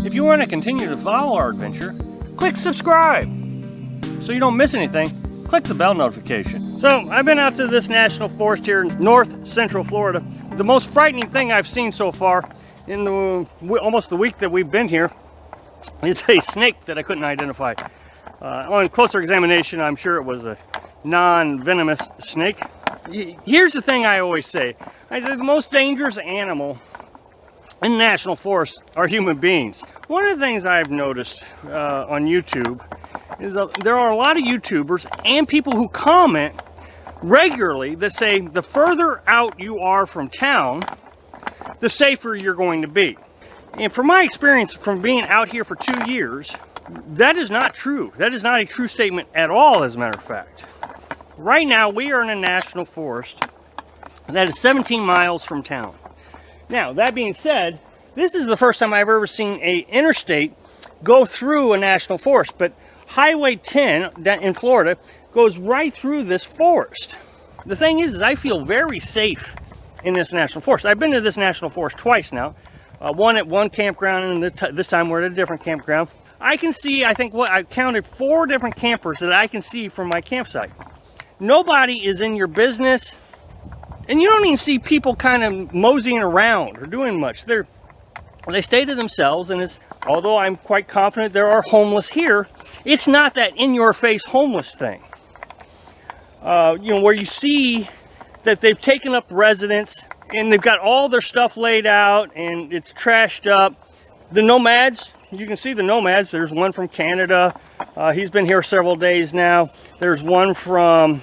If you want to continue to follow our adventure, click subscribe. So you don't miss anything, click the bell notification. So I've been out to this national forest here in north central Florida. The most frightening thing I've seen so far in almost the week that we've been here is a snake that I couldn't identify. On closer examination, I'm sure it was a non-venomous snake. Here's the thing I always say. I say the most dangerous animal in national forests are human beings. One of the things I've noticed on YouTube is there are a lot of YouTubers and people who comment regularly that say the further out you are from town, the safer you're going to be. And from my experience from being out here for 2 years, that is not true. That is not a true statement at all, as a matter of fact. Right now, we are in a national forest that is 17 miles from town. Now, that being said, this is the first time I've ever seen an interstate go through a national forest, but Highway 10 in Florida goes right through this forest. The thing is I feel very safe in this national forest. I've been to this national forest twice now. One at one campground, and this time we're at a different campground. I can see, I think I counted 4 different campers that I can see from my campsite. Nobody is in your business, and you don't even see people kind of moseying around or doing much. They stay to themselves, and although I'm quite confident there are homeless here, it's not that in-your-face homeless thing. Where you see that they've taken up residence and they've got all their stuff laid out and it's trashed up. The Nomads, you can see the Nomads. There's one from Canada. He's been here several days now. There's one from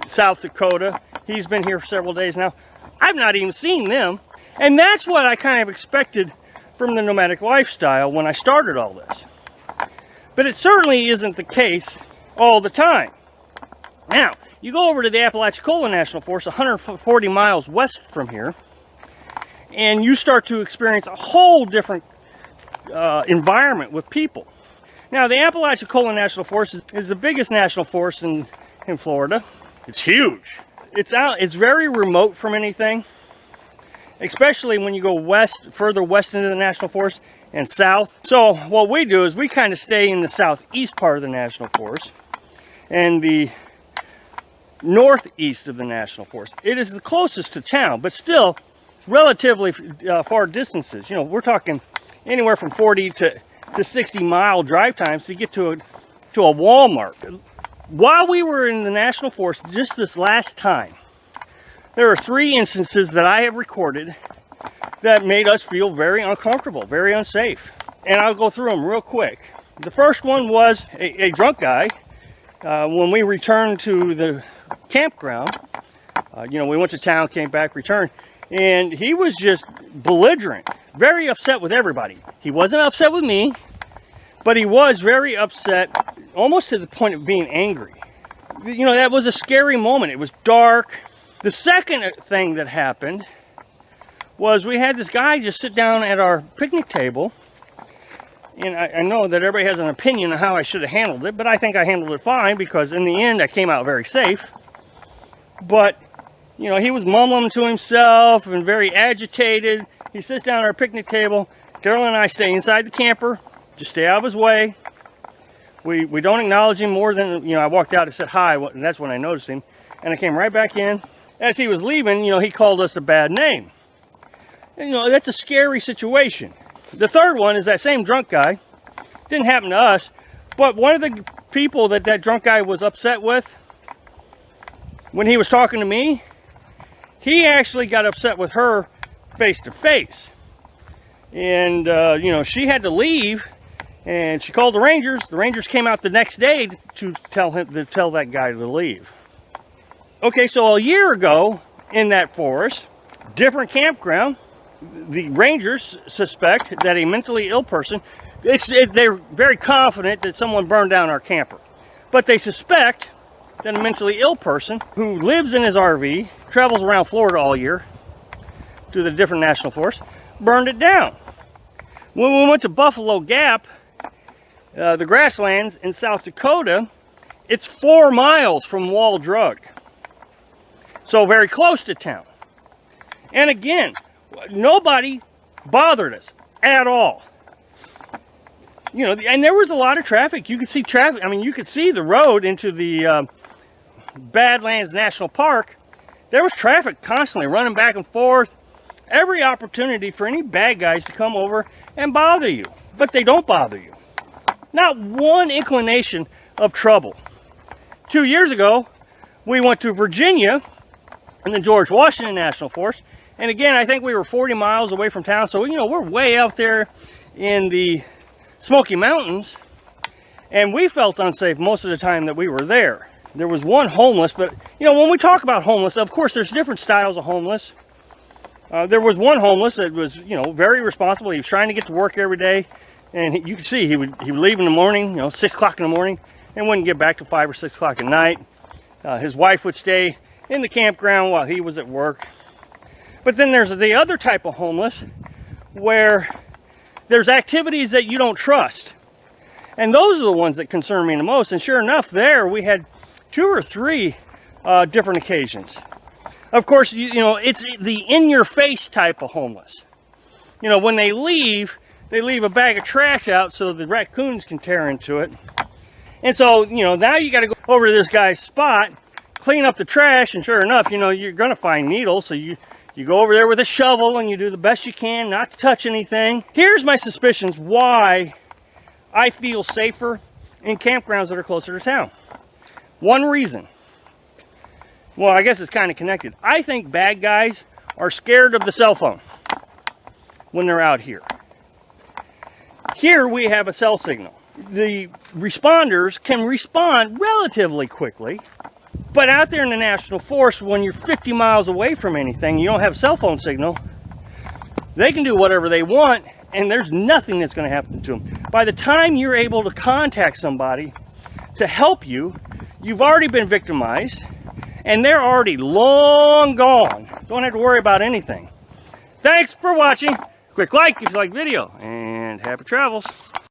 South Dakota. He's been here for several days now. I've not even seen them. And that's what I kind of expected from the nomadic lifestyle when I started all this. But it certainly isn't the case all the time. Now, you go over to the Apalachicola National Forest, 140 miles west from here, and you start to experience a whole different environment with people. Now, the Apalachicola National Forest is the biggest national forest in Florida. It's huge. It's very remote from anything, especially when you go further west into the national forest and south. So what we do is we kind of stay in the southeast part of the national forest and the northeast of the national forest. It is the closest to town, but still relatively far distances. We're talking anywhere from 40 to 60 mile drive times to get to a Walmart. While we were in the national forest just this last time, there are 3 instances that I have recorded that made us feel very uncomfortable, very unsafe. And I'll go through them real quick. The first one was a drunk guy. When we returned to the campground, we went to town, came back, returned, and he was just belligerent, very upset with everybody. He wasn't upset with me, but he was very upset, almost to the point of being angry. That was a scary moment. It was dark. The second thing that happened was we had this guy just sit down at our picnic table, and I know that everybody has an opinion on how I should have handled it, but I think I handled it fine because in the end I came out very safe. But, he was mumbling to himself and very agitated. He sits down at our picnic table. Carolyn and I stay inside the camper, just stay out of his way. We don't acknowledge him more than, I walked out and said hi, and that's when I noticed him. And I came right back in. As he was leaving, he called us a bad name. And, that's a scary situation. The third one is that same drunk guy. Didn't happen to us, but one of the people that drunk guy was upset with, when he was talking to me, he actually got upset with her face to face. And, she had to leave, and she called the Rangers. The Rangers came out the next day to tell that guy to leave. Okay, so a year ago in that forest, different campground, the Rangers suspect that a mentally ill person, they're very confident that someone burned down our camper, but they suspect that a mentally ill person who lives in his RV, travels around Florida all year to the different national forests, burned it down. When we went to Buffalo Gap, the grasslands in South Dakota, it's 4 miles from Wall Drug. So very close to town. And again, nobody bothered us at all. You know, and there was a lot of traffic. You could see traffic. I mean, you could see the road into the Badlands National Park. There was traffic constantly running back and forth. Every opportunity for any bad guys to come over and bother you. But they don't bother you. Not one inclination of trouble. 2 years ago, we went to Virginia in the George Washington National Forest. And again, I think we were 40 miles away from town. So, you know, we're way out there in the Smoky Mountains. And we felt unsafe most of the time that we were there. There was one homeless, but, you know, when we talk about homeless, of course, there's different styles of homeless. There was one homeless that was, you know, very responsible. He was trying to get to work every day. And you could see he would leave in the morning, you know, 6 o'clock in the morning, and wouldn't get back till 5 or 6 o'clock at night. His wife would stay in the campground while he was at work. But then there's the other type of homeless where there's activities that you don't trust. And those are the ones that concern me the most. And sure enough, there we had 2 or 3 different occasions. Of course, you know, it's the in-your-face type of homeless. You know, when they leave a bag of trash out so the raccoons can tear into it. And so, you know, now you got to go over to this guy's spot, clean up the trash, and sure enough, you know, you're going to find needles. So you go over there with a shovel and you do the best you can not to touch anything. Here's my suspicions why I feel safer in campgrounds that are closer to town. One reason. Well, I guess it's kind of connected. I think bad guys are scared of the cell phone when they're out here. Here we have a cell signal. The responders can respond relatively quickly, but out there in the National Forest, when you're 50 miles away from anything, you don't have a cell phone signal, they can do whatever they want, and there's nothing that's going to happen to them. By the time you're able to contact somebody to help you, you've already been victimized, and they're already long gone. Don't have to worry about anything. Thanks for watching. Click like if you like the video, and happy travels.